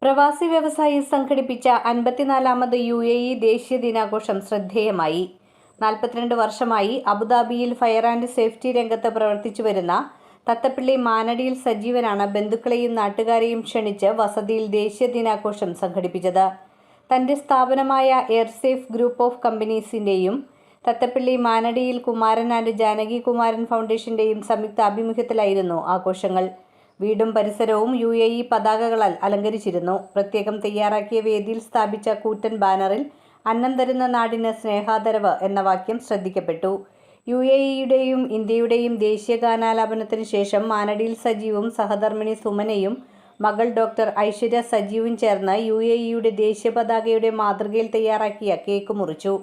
പ്രവാസി വ്യവസായി സംഘടിപ്പിച്ച 54ാമത് UAE ദേശീയ ദിനാഘോഷം ശ്രദ്ധേയമായി. 42 വർഷമായി അബുദാബിയിൽ ഫയർ ആൻഡ് സേഫ്റ്റി രംഗത്ത് പ്രവർത്തിച്ചു വരുന്ന തത്തപ്പിള്ളി മാനടിയിൽ സജീവനാണ് ബന്ധുക്കളെയും നാട്ടുകാരെയും ക്ഷണിച്ച് വസതിയിൽ ദേശീയ ദിനാഘോഷം സംഘടിപ്പിച്ചത്. തന്റെ സ്ഥാപനമായ എയർസേഫ് ഗ്രൂപ്പ് ഓഫ് കമ്പനീസിന്റെയും തത്തപ്പിള്ളി മാനടിയിൽ കുമാരൻ ആൻഡ് ജാനകി കുമാരൻ ഫൗണ്ടേഷന്റെയും സംയുക്ത ആഭിമുഖ്യത്തിലായിരുന്നു ആഘോഷങ്ങൾ. വീടും പരിസരവും UAE പതാകകളാൽ അലങ്കരിച്ചിരുന്നു. പ്രത്യേകം തയ്യാറാക്കിയ വേദിയിൽ സ്ഥാപിച്ച കൂറ്റൻ ബാനറിൽ അന്നം തരുന്ന നാടിന് സ്നേഹാദരവ് എന്ന വാക്യം ശ്രദ്ധിക്കപ്പെട്ടു. UAEയുടെയും ഇന്ത്യയുടെയും ദേശീയ ഗാനാലാപനത്തിന് ശേഷം മാനടിയിൽ സജീവും സഹധർമ്മിണി സുമനയും മകൾ ഡോക്ടർ ഐശ്വര്യ സജീവും ചേർന്ന് UAEയുടെ ദേശീയ പതാകയുടെ മാതൃകയിൽ തയ്യാറാക്കിയ കേക്ക് മുറിച്ചു.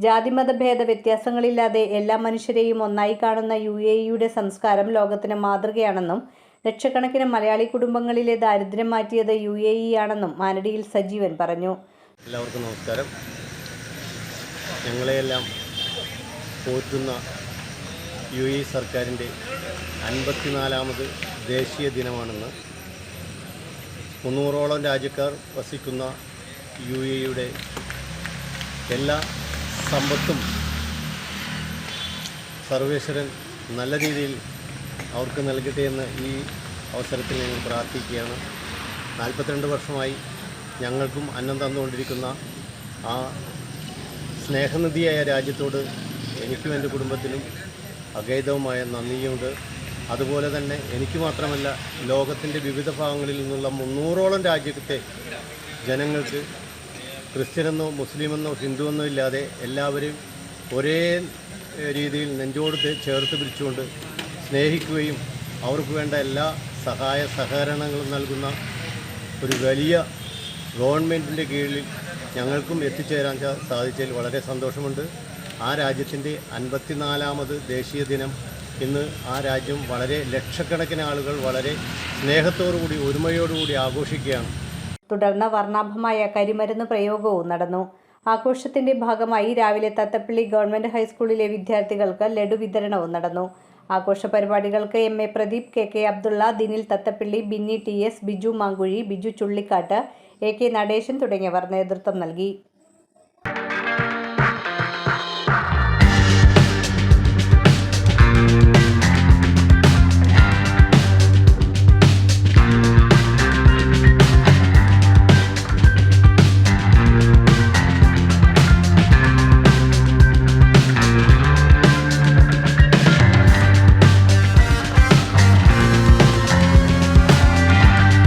ജാതിമത ഭേദ വ്യത്യാസങ്ങളില്ലാതെ എല്ലാ മനുഷ്യരെയും ഒന്നായി കാണുന്ന UAEയുടെ സംസ്കാരം ലോകത്തിന് മാതൃകയാണെന്നും ലക്ഷക്കണക്കിന് മലയാളി കുടുംബങ്ങളിലെ ദാരിദ്ര്യം മാറ്റിയത് UAE ആണെന്നും മാനടിയിൽ സജീവൻ പറഞ്ഞു. എല്ലാവർക്കും നമസ്കാരം. ഞങ്ങളെയെല്ലാം പോറ്റുന്ന UAE സർക്കാരിൻ്റെ 54ാമത് ദേശീയ ദിനമാണെന്ന് 300ഓളം രാജ്യക്കാർ വസിക്കുന്ന UAEയുടെ എല്ലാ സമ്പത്തും സർവേശ്വരൻ നല്ല രീതിയിൽ അവർക്ക് നൽകട്ടെ എന്ന് ഈ അവസരത്തിൽ ഞങ്ങൾ പ്രാർത്ഥിക്കുകയാണ്. 42 വർഷമായി ഞങ്ങൾക്കും അന്നം തന്നുകൊണ്ടിരിക്കുന്ന ആ സ്നേഹനിധിയായ രാജ്യത്തോട് എനിക്കും എൻ്റെ കുടുംബത്തിനും അഗൈതവുമായ നന്ദിയുണ്ട്. അതുപോലെ തന്നെ എനിക്ക് മാത്രമല്ല, ലോകത്തിൻ്റെ വിവിധ ഭാഗങ്ങളിൽ നിന്നുള്ള 300ഓളം രാജ്യത്തെ ജനങ്ങൾക്ക് ക്രിസ്ത്യനെന്നോ മുസ്ലിമെന്നോ ഹിന്ദുവെന്നോ ഇല്ലാതെ എല്ലാവരെയും ഒരേ രീതിയിൽ നെഞ്ചോട് ചേർത്ത് പിടിച്ചുകൊണ്ട് സ്നേഹിക്കുകയും അവർക്ക് വേണ്ട എല്ലാ സഹായ സഹകരണങ്ങളും നൽകുന്ന ഒരു വലിയ ഗവൺമെൻറ്റിൻ്റെ കീഴിൽ ഞങ്ങൾക്കും എത്തിച്ചേരാൻ സാധിച്ചതിൽ വളരെ സന്തോഷമുണ്ട്. ആ രാജ്യത്തിൻ്റെ 54ാമത് ദേശീയ ദിനം ഇന്ന് ആ രാജ്യം വളരെ ലക്ഷക്കണക്കിന് ആളുകൾ വളരെ സ്നേഹത്തോടുകൂടി ഒരുമയോടുകൂടി ആഘോഷിക്കുകയാണ്. തുടർന്ന് വർണ്ണാഭമായ കരിമരുന്ന് പ്രയോഗവും നടന്നു. ആഘോഷത്തിന്റെ ഭാഗമായി രാവിലെ തത്തപ്പിള്ളി ഗവൺമെന്റ് ഹൈസ്കൂളിലെ വിദ്യാർത്ഥികൾക്ക് ലഡു വിതരണവും നടന്നു. ആഘോഷ പരിപാടികൾക്ക് MA Pradeep, KK Abdulla, Dinil Thathappilly, Binny TS, Biju Mankuzhy, Biju Chullikkattu, AK Natesan തുടങ്ങിയവർ നേതൃത്വം നൽകി.